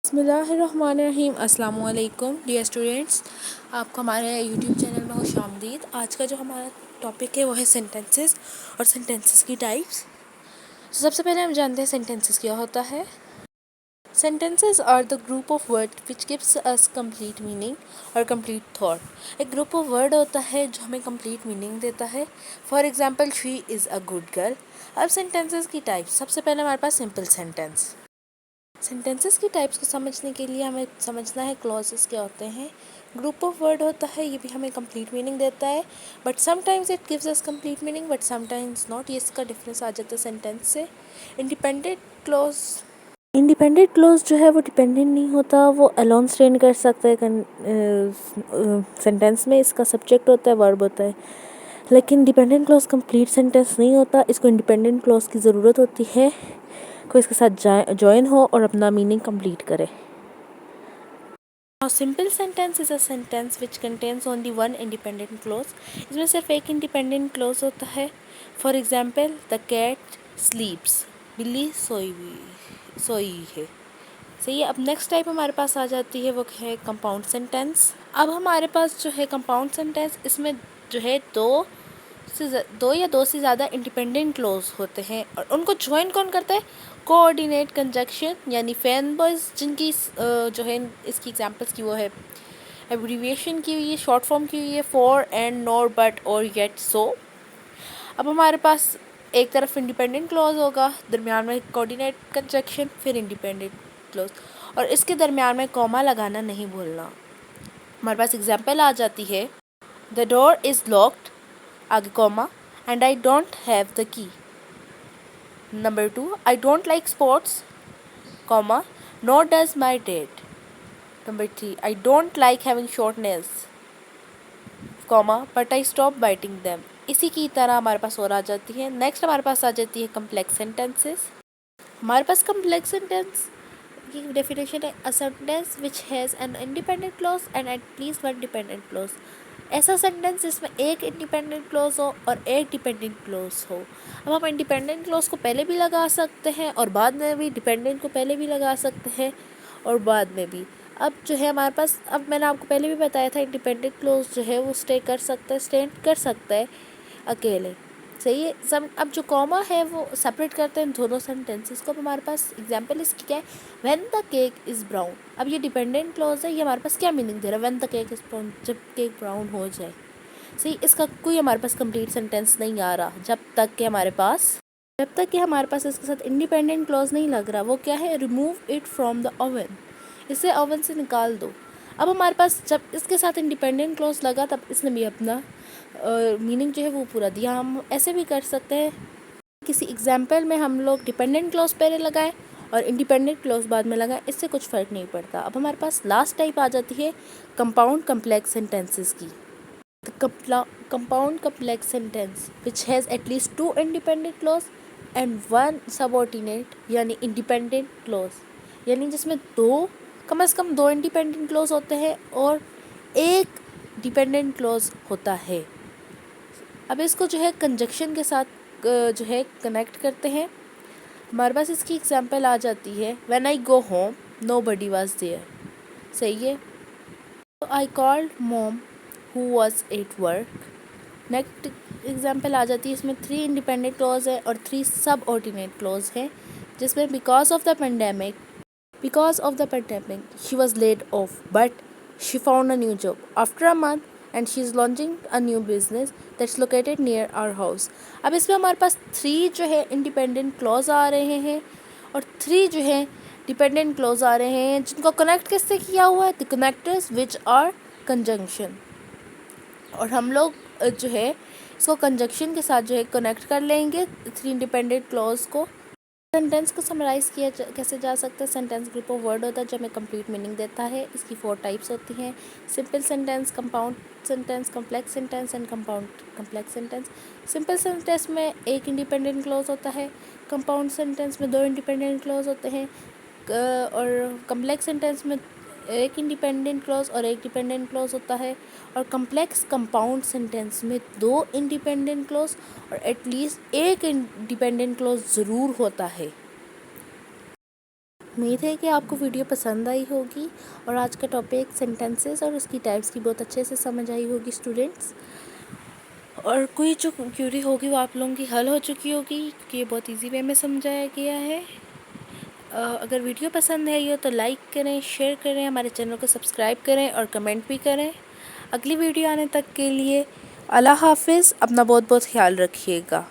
बिस्मिल्लाहिर्रहमानिर्रहीम। अस्सलाम वालेकुम डियर स्टूडेंट्स, आपको हमारे यूट्यूब चैनल में खुशामदीद। आज का जो हमारा टॉपिक है वो है सेंटेंसेस और सेंटेंसेस की टाइप्स। सबसे पहले हम जानते हैं सेंटेंसेस क्या होता है। Sentences are the group of word which gives us complete meaning और कंप्लीट थॉट। एक ग्रुप ऑफ वर्ड होता है जो हमें कंप्लीट मीनिंग देता है। For example, she is a good girl. अब सेंटेंसेस की टाइप्स, सबसे पहले हमारे पास सिंपल सेंटेंस। सेंटेंसेस की टाइप्स को समझने के लिए हमें समझना है क्लॉजेस क्या होते हैं। ग्रुप ऑफ वर्ड होता है, ये भी हमें कंप्लीट मीनिंग देता है, but sometimes it gives us complete meaning but sometimes not. ये इसका डिफरेंस आ जाता है सेंटेंस से। इंडिपेंडेंट क्लॉज, इंडिपेंडेंट क्लॉज जो है वो डिपेंडेंट नहीं होता, वो अलोन स्टैंड कर सकता है सेंटेंस में। इसका सब्जेक्ट होता है, वर्ब होता है। लेकिन डिपेंडेंट क्लॉज कंप्लीट सेंटेंस नहीं होता, इसको इंडिपेंडेंट क्लॉज की ज़रूरत होती है, कोई इसके साथ ज्वाइन हो और अपना मीनिंग कंप्लीट करे। Simple sentence is a sentence which contains only one independent clause. इसमें सिर्फ एक इंडिपेंडेंट क्लॉज होता है। For example, the cat sleeps, बिल्ली सोई है। सही है। अब नेक्स्ट टाइप हमारे पास आ जाती है वो है कंपाउंड सेंटेंस। अब हमारे पास जो है कंपाउंड सेंटेंस, इसमें जो है दो या दो से ज़्यादा इंडिपेंडेंट क्लॉज होते हैं और उनको ज्वाइन कौन करता है? कोऑर्डिनेट कंजक्शन, यानी फैन बॉयज, जिनकी जो है इसकी एग्जांपल्स की वो है एब्रीविएशन की हुई है, शॉर्ट फॉर्म की हुई है, फॉर एंड नॉर बट और येट सो। अब हमारे पास एक तरफ इंडिपेंडेंट क्लॉज होगा, दरमियान में कोऑर्डिनेट कंजक्शन, फिर इंडिपेंडेंट क्लॉज, और इसके दरमियान में कॉमा लगाना नहीं भूलना। हमारे पास एग्जाम्पल आ जाती है, द डोर इज़ लॉक्ड, आगे comma, and I don't have the key. Number 2, I don't like sports, comma, nor does my dad. Number 3, I don't like having short nails, comma, but I stop biting them. इसी की तरह हमारे पास और आ जाती है। Next हमारे पास आ जाती है कम्प्लेक्स सेंटेंसेस। हमारे पास कम्प्लेक्स सेंटेंस की डेफिनेशन है, अ sentence which has an independent clause and at least one dependent clause. ऐसा सेंटेंस जिसमें एक इंडिपेंडेंट क्लॉज हो और एक डिपेंडेंट क्लॉज हो। अब हम इंडिपेंडेंट क्लॉज को पहले भी लगा सकते हैं और बाद में भी, डिपेंडेंट को पहले भी लगा सकते हैं और बाद में भी। अब जो है हमारे पास, अब मैंने आपको पहले भी बताया था, इंडिपेंडेंट क्लॉज जो है वो स्टैंड कर सकता है अकेले। सही है। सब अब जो कॉमा है वो सेपरेट करते हैं दोनों सेंटेंसेस को। अब हमारे पास एग्जांपल इसकी क्या है, when the cake is brown. अब ये डिपेंडेंट क्लॉज है, ये हमारे पास क्या मीनिंग दे रहा है, when the cake is brown, जब केक ब्राउन हो जाए। सही, इसका कोई हमारे पास कंप्लीट सेंटेंस नहीं आ रहा जब तक कि हमारे पास इसके साथ इंडिपेंडेंट क्लॉज नहीं लग रहा। वो क्या है, remove it from the oven, इसे ओवन से निकाल दो। अब हमारे पास जब इसके साथ इंडिपेंडेंट क्लॉज लगा तब इसने भी अपना मीनिंग जो है वो पूरा दिया। हम ऐसे भी कर सकते हैं, किसी एग्जाम्पल में हम लोग डिपेंडेंट क्लॉज पहले लगाएं और इंडिपेंडेंट क्लॉज बाद में लगाएं, इससे कुछ फ़र्क नहीं पड़ता। अब हमारे पास लास्ट टाइप आ जाती है कंपाउंड कम्प्लेक्स सेंटेंसेस की। Compound complex sentence which has at least to independent clause and one subordinate यानी इंडिपेंडेंट क्लॉज, यानी जिसमें कम से कम दो इंडिपेंडेंट क्लॉज होते हैं और एक डिपेंडेंट क्लॉज होता है। अब इसको जो है कंजक्शन के साथ जो है कनेक्ट करते हैं। हमारे पास इसकी एग्जांपल आ जाती है, when I go home nobody was there. सही है। तो I called mom who was at work. Next example आ जाती है, इसमें 3 इंडिपेंडेंट क्लॉज है और 3 सब ऑर्डिनेट क्लॉज हैं, जिसमें because of the pandemic she was laid off but she found a new job after a month and she is launching a new business that's located near our house. अब इसमें हमारे पास 3 जो है independent clause आ रहे हैं और 3 जो है डिपेंडेंट क्लॉज आ रहे हैं, जिनको कनेक्ट किससे किया हुआ है, the connectors which are conjunction. और हम लोग जो है इसको कंजक्शन के साथ जो है कनेक्ट कर लेंगे 3 इंडिपेंडेंट क्लॉज को। सेंटेंस को समराइज़ किया कैसे जा सकता है। सेंटेंस ग्रुप ऑफ वर्ड होता है जो हमें कंप्लीट मीनिंग देता है। इसकी 4 टाइप्स होती हैं, simple sentence, compound sentence, complex sentence and compound complex sentence. Simple sentence में एक इंडिपेंडेंट क्लॉज होता है, कंपाउंड सेंटेंस में 2 इंडिपेंडेंट क्लॉज होते हैं और कम्प्लेक्स सेंटेंस में एक इंडिपेंडेंट क्लॉज और एक डिपेंडेंट क्लॉज होता है, और कम्प्लेक्स कंपाउंड सेंटेंस में 2 इंडिपेंडेंट क्लॉज और एटलीस्ट एक इंडिपेंडेंट क्लॉज ज़रूर होता है। उम्मीद है कि आपको वीडियो पसंद आई होगी और आज का टॉपिक सेंटेंसेस और उसकी टाइप्स की बहुत अच्छे से समझ आई होगी स्टूडेंट्स। और कोई जो क्यूरी होगी वो आप लोगों की हल हो चुकी होगी क्योंकि ये बहुत इजी वे में समझाया गया है। अगर वीडियो पसंद है ये तो लाइक करें, शेयर करें, हमारे चैनल को सब्सक्राइब करें और कमेंट भी करें। अगली वीडियो आने तक के लिए अल्लाह हाफिज़। अपना बहुत बहुत ख्याल रखिएगा।